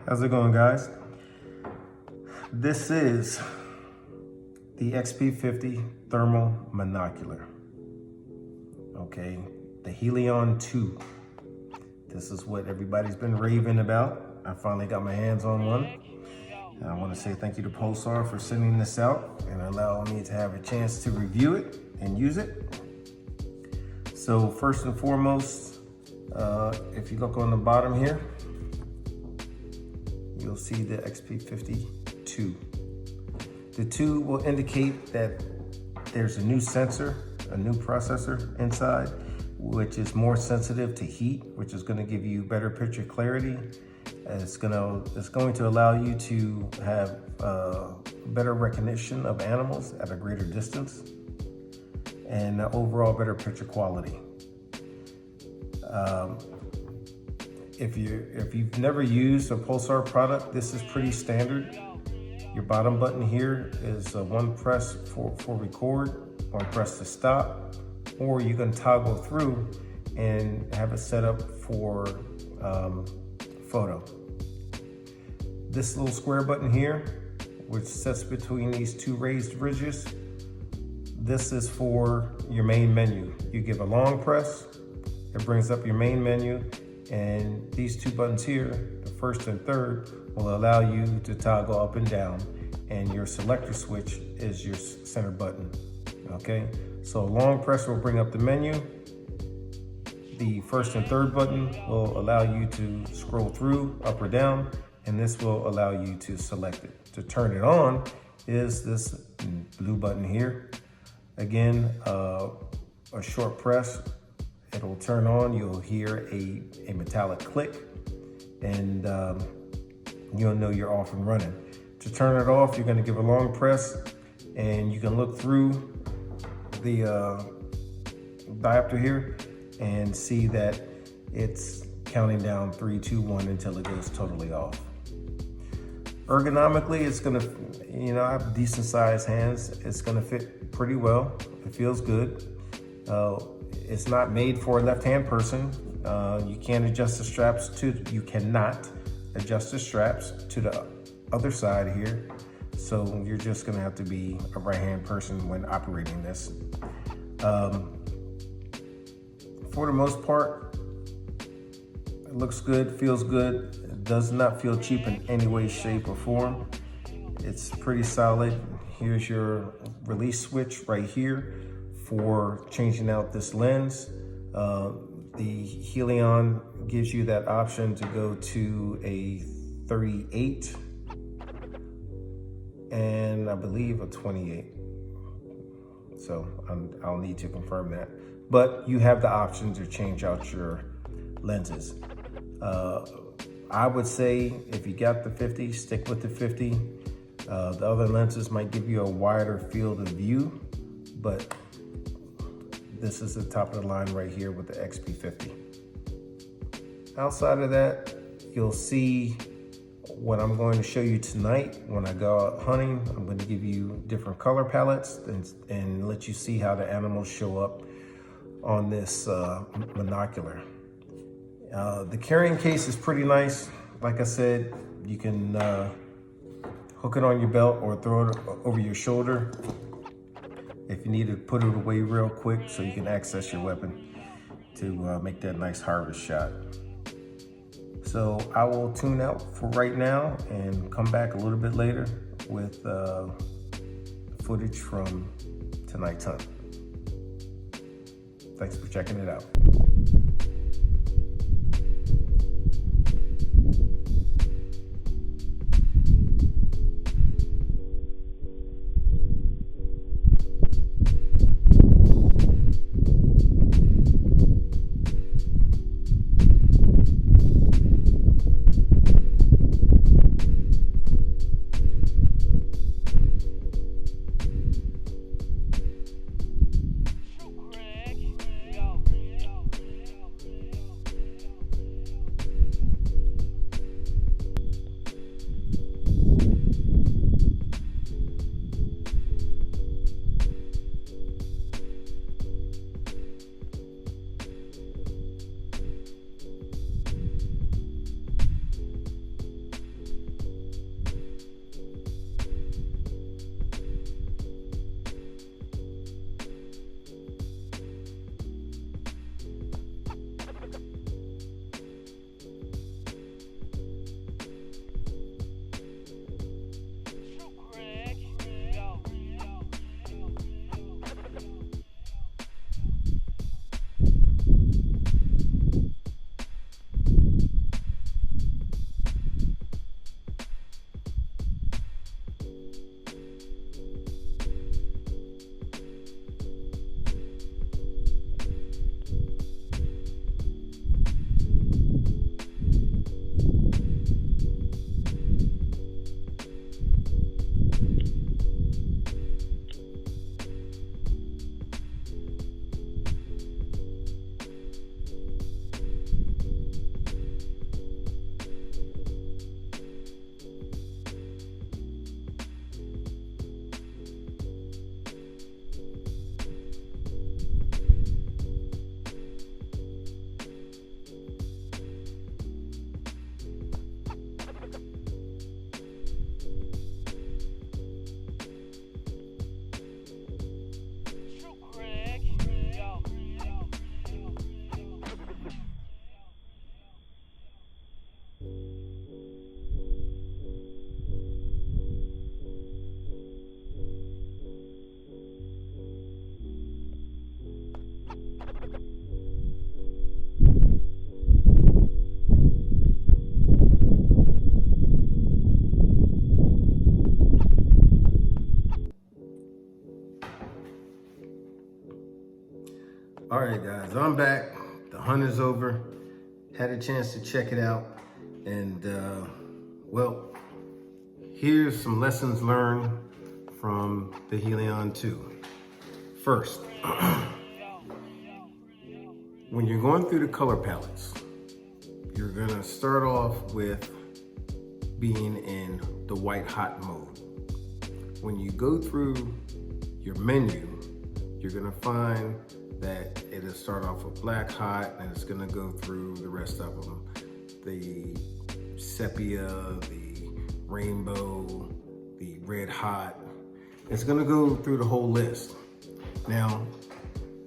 How's it going, guys? This is the XP50 thermal monocular. Okay, the Helion-2. This is what everybody's been raving about. I finally got my hands on one. And I want to say thank you to Pulsar for sending this out and allowing me to have a chance to review it and use it. So first and foremost, if you look on the bottom here, you'll see the XP50 2. The 2 will indicate that there's a new sensor, a new processor inside, which is more sensitive to heat, which is going to give you better picture clarity. It's going to allow you to have better recognition of animals at a greater distance and overall better picture quality. If you've never used a Pulsar product, this is pretty standard. Your bottom button here is one press for record, one press to stop, or you can toggle through and have it set up for photo. This little square button here, which sits between these two raised ridges, this is for your main menu. You give a long press, it brings up your main menu, and these two buttons here, the first and third, will allow you to toggle up and down, and your selector switch is your center button. Okay, so a long press will bring up the menu. The first and third button will allow you to scroll through up or down, and this will allow you to select it. To turn it on is this blue button here. Again, a short press, it'll turn on. You'll hear a metallic click, and you'll know you're off and running. To turn it off, you're going to give a long press, and you can look through the diopter here and see that it's counting down 3, 2, 1 until it goes totally off. Ergonomically, it's going to, I have decent sized hands. It's going to fit pretty well. It feels good. It's not made for a left-hand person. You cannot adjust the straps to the other side here. So you're just gonna have to be a right-hand person when operating this. For the most part, it looks good, feels good. It does not feel cheap in any way, shape, or form. It's pretty solid. Here's your release switch right here for changing out this lens. The Helion gives you that option to go to a 38 and I believe a 28. So I'll need to confirm that. But you have the option to change out your lenses. I would say if you got the 50, stick with the 50. The other lenses might give you a wider field of view, but this is the top of the line right here with the XP50. Outside of that, you'll see what I'm going to show you tonight when I go out hunting. I'm going to give you different color palettes and let you see how the animals show up on this monocular. The carrying case is pretty nice. Like I said, you can hook it on your belt or throw it over your shoulder if you need to put it away real quick so you can access your weapon to make that nice harvest shot. So I will tune out for right now and come back a little bit later with footage from tonight's hunt. Thanks for checking it out. right, guys, I'm back. The hunt is over. Had a chance to check it out. And, well, here's some lessons learned from the Helion-2. First, when you're going through the color palettes, you're gonna start off with being in the white hot mode. When you go through your menu, you're gonna find that it'll start off with black hot, and it's gonna go through the rest of them. The sepia, the rainbow, the red hot. It's gonna go through the whole list. Now,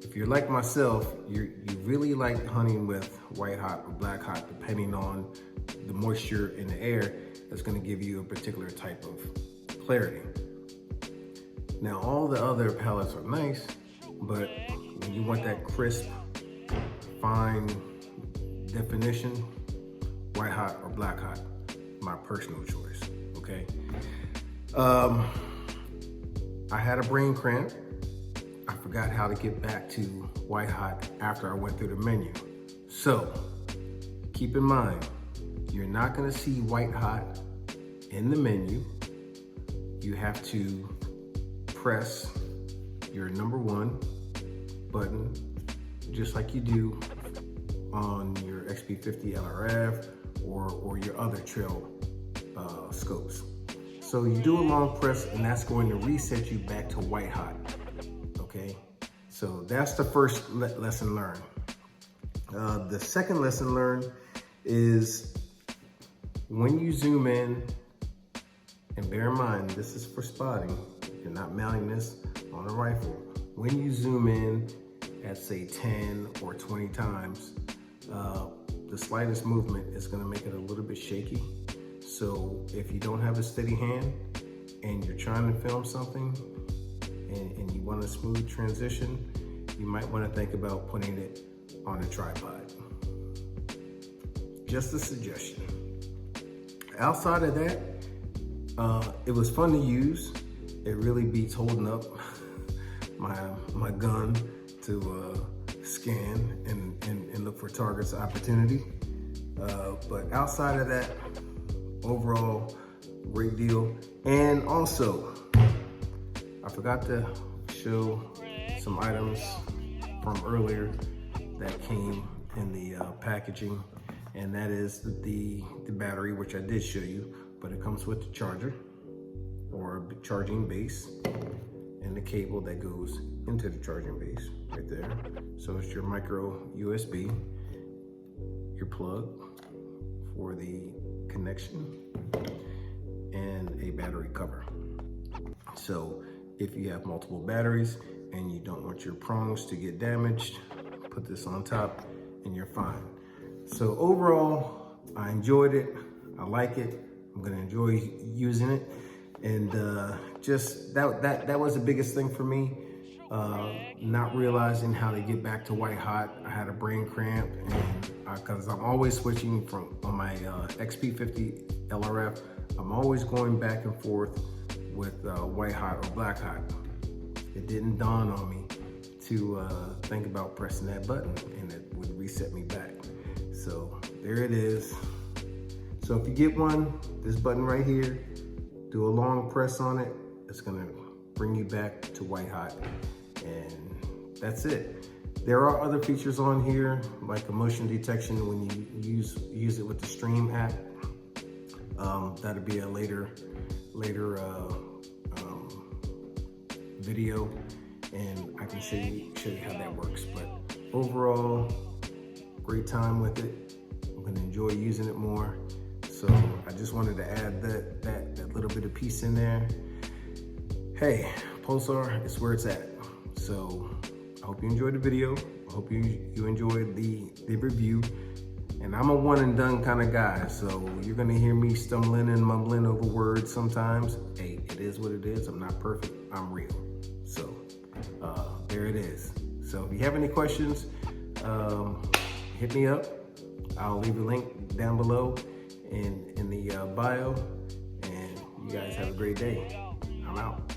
if you're like myself, you really like hunting with white hot or black hot, depending on the moisture in the air, that's gonna give you a particular type of clarity. Now, all the other palettes are nice, but when you want that crisp, fine definition, white hot or black hot, my personal choice, okay? I had a brain cramp. I forgot how to get back to white hot after I went through the menu. So, keep in mind, you're not gonna see white hot in the menu. You have to press your number 1 button, just like you do on your XP50 LRF or your other trail scopes. So you do a long press, and that's going to reset you back to white hot, okay? So that's the first lesson learned. The second lesson learned is when you zoom in, and bear in mind, this is for spotting, you're not mounting this on a rifle. When you zoom in at say 10 or 20 times, the slightest movement is gonna make it a little bit shaky. So if you don't have a steady hand and you're trying to film something and you want a smooth transition, you might wanna think about putting it on a tripod. Just a suggestion. Outside of that, it was fun to use. It really beats holding up my gun to scan and look for targets of opportunity. But outside of that, overall, great deal. And also, I forgot to show some items from earlier that came in the packaging, and that is the battery, which I did show you, but it comes with the charger or charging base and the cable that goes into the charging base right there. So it's your micro USB, your plug for the connection, and a battery cover. So if you have multiple batteries and you don't want your prongs to get damaged, put this on top and you're fine. So overall, I enjoyed it. I like it. I'm gonna enjoy using it. And just that was the biggest thing for me. Not realizing how to get back to white hot. I had a brain cramp, and because I'm always switching from on my XP50 LRF, I'm always going back and forth with white hot or black hot. It didn't dawn on me to think about pressing that button, and it would reset me back. So there it is. So if you get one, this button right here, do a long press on it, it's gonna bring you back to white hot, and that's it. There are other features on here, like a motion detection when you use it with the Stream app. That'll be a later video, and I can show you how that works. But overall, great time with it. I'm gonna enjoy using it more. So I just wanted to add that little bit of piece in there. Hey, Pulsar is where it's at. So I hope you enjoyed the video. I hope you enjoyed the review. And I'm a one and done kind of guy, so you're gonna hear me stumbling and mumbling over words sometimes. Hey, it is what it is. I'm not perfect, I'm real. So there it is. So if you have any questions, hit me up. I'll leave a link down below in the bio, and you guys have a great day. I'm out.